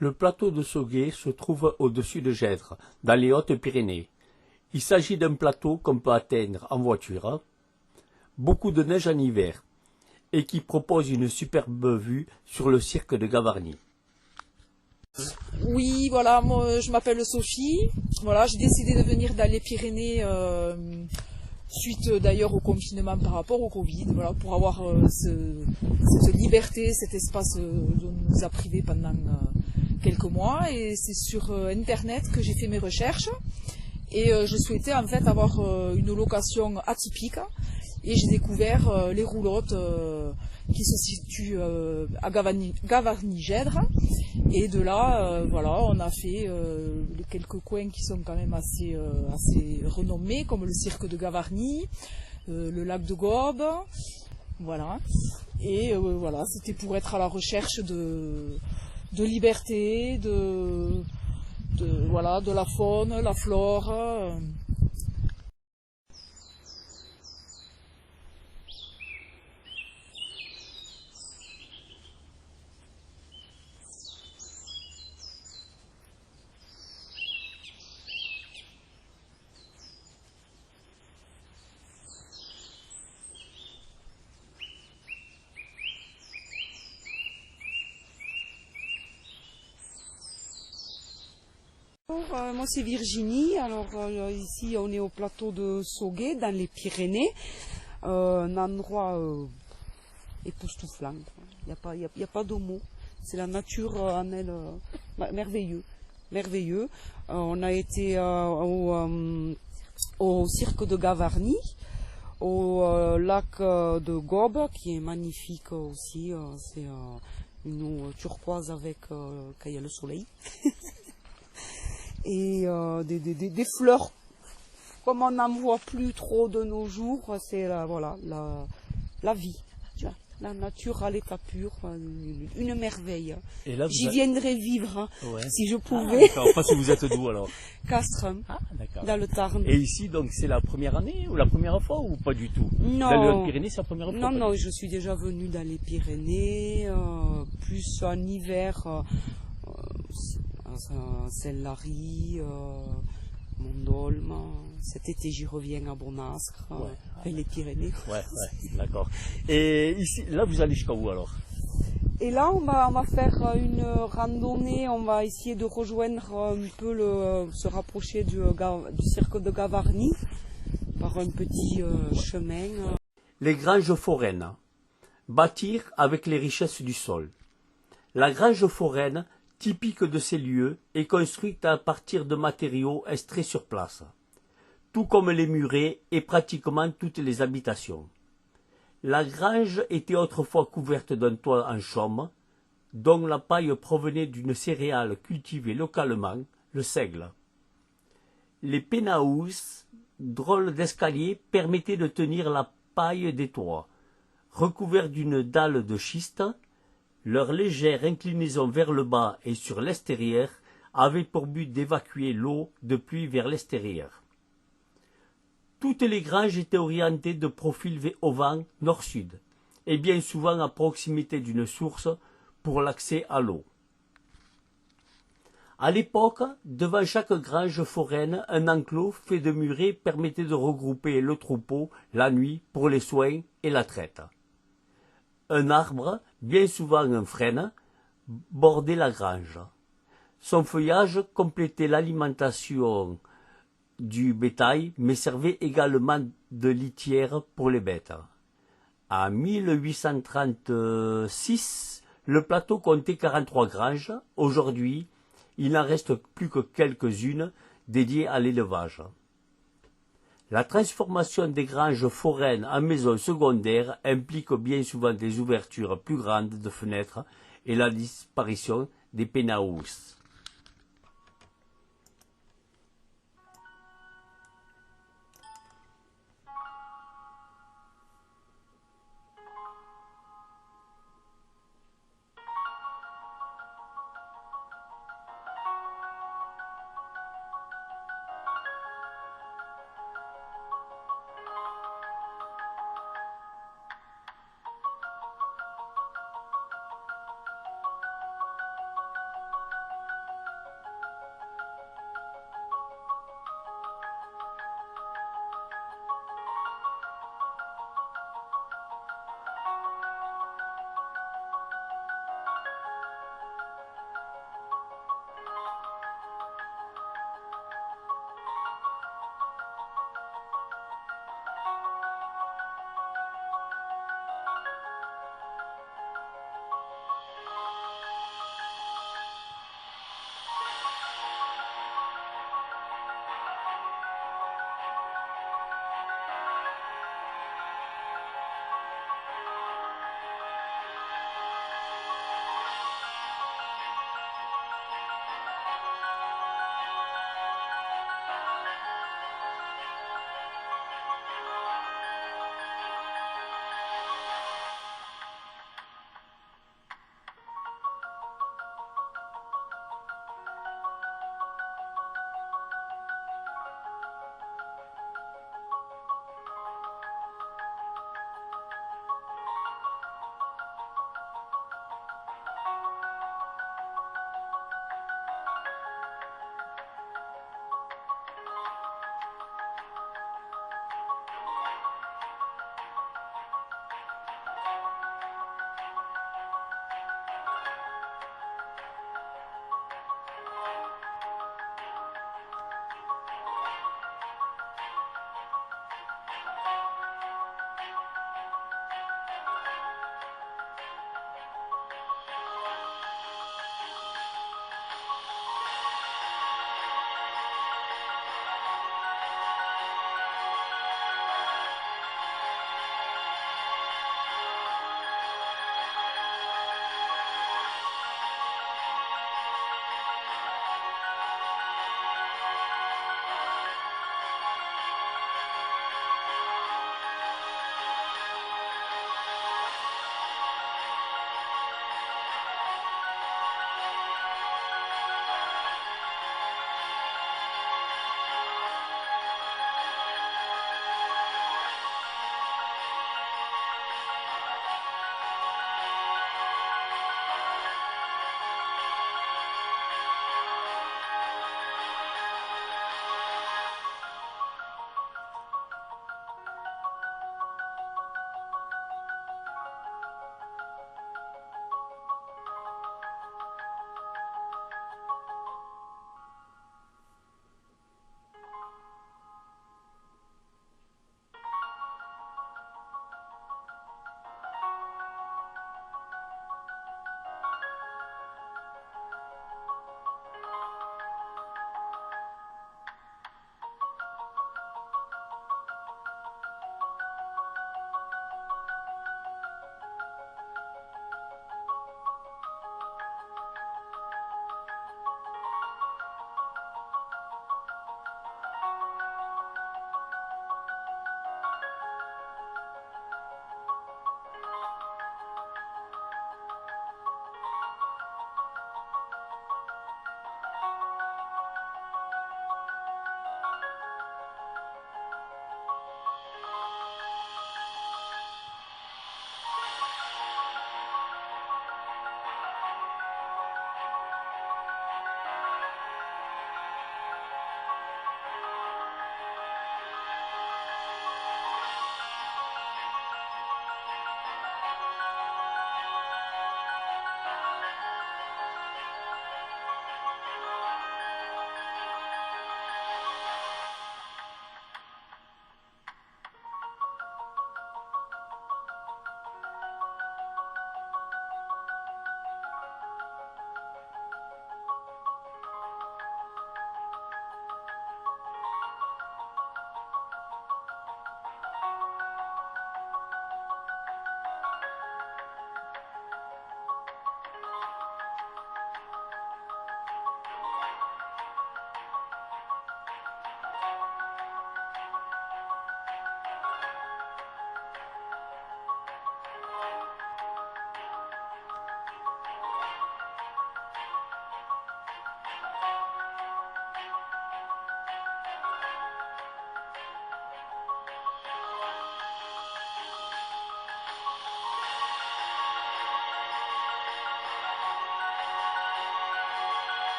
Le plateau de Sauguet se trouve au-dessus de Gèdres, dans les Hautes-Pyrénées. Il s'agit d'un plateau qu'on peut atteindre en voiture, beaucoup de neige en hiver, et qui propose une superbe vue sur le cirque de Gavarnie. Oui, voilà, moi je m'appelle Sophie. Voilà, j'ai décidé de venir dans les Pyrénées suite d'ailleurs au confinement par rapport au Covid, voilà, pour avoir cette liberté, cet espace dont on nous a privé pendant quelques mois. Et c'est sur Internet que j'ai fait mes recherches. Et je souhaitais en fait avoir une location atypique. Et j'ai découvert les roulottes qui se situent à Gavarnie-Gèdres. Et de là, voilà, on a fait quelques coins qui sont quand même assez renommés, comme le cirque de Gavarnie, le lac de Gobe, voilà. Et voilà, c'était pour être à la recherche de liberté, voilà, de la faune, la flore. Bonjour, moi c'est Virginie. Alors ici on est au plateau de Sauguet dans les Pyrénées, un endroit époustouflant. Il n'y a pas de mots. C'est la nature en elle, merveilleux. On a été au cirque de Gavarnie, au lac de Gobe qui est magnifique aussi. C'est une eau turquoise avec quand il y a le soleil. Et des fleurs, comme on n'en voit plus trop de nos jours, c'est voilà, la vie, tu vois, la nature à l'état pur, une merveille. J'y viendrais vivre, hein, ouais, si je pouvais. Ah, enfin, si vous êtes d'où alors? Castres, dans le Tarn. Et ici, donc, c'est la première année ou la première fois ou pas du tout? Non. Dans les Hautes-Pyrénées, c'est la première fois? Non, je suis déjà venue dans les Pyrénées, plus en hiver. Saint-Lary, Mondolme. Cet été, j'y reviens à Bonastre, ouais. Les Pyrénées. Ouais, d'accord. Et ici, là, vous allez jusqu'à où alors? Et là, on va faire une randonnée. On va essayer de rejoindre un peu se rapprocher du cirque de Gavarnie par un petit chemin. Les granges foraines. Bâtir avec les richesses du sol. La grange foraine, typique de ces lieux, est construite à partir de matériaux extraits sur place, tout comme les murets et pratiquement toutes les habitations. La grange était autrefois couverte d'un toit en chaume, dont la paille provenait d'une céréale cultivée localement, le seigle. Les penaos, drôles d'escalier, permettaient de tenir la paille des toits, recouverts d'une dalle de schiste. Leur légère inclinaison vers le bas et sur l'extérieur avait pour but d'évacuer l'eau de pluie vers l'extérieur. Toutes les granges étaient orientées de profil au vent nord-sud, et bien souvent à proximité d'une source pour l'accès à l'eau. À l'époque, devant chaque grange foraine, un enclos fait de murets permettait de regrouper le troupeau la nuit pour les soins et la traite. Un arbre, bien souvent un frêne, bordait la grange. Son feuillage complétait l'alimentation du bétail, mais servait également de litière pour les bêtes. En 1836, le plateau comptait 43 granges. Aujourd'hui, il n'en reste plus que quelques-unes dédiées à l'élevage. La transformation des granges foraines en maisons secondaires implique bien souvent des ouvertures plus grandes de fenêtres et la disparition des penaos.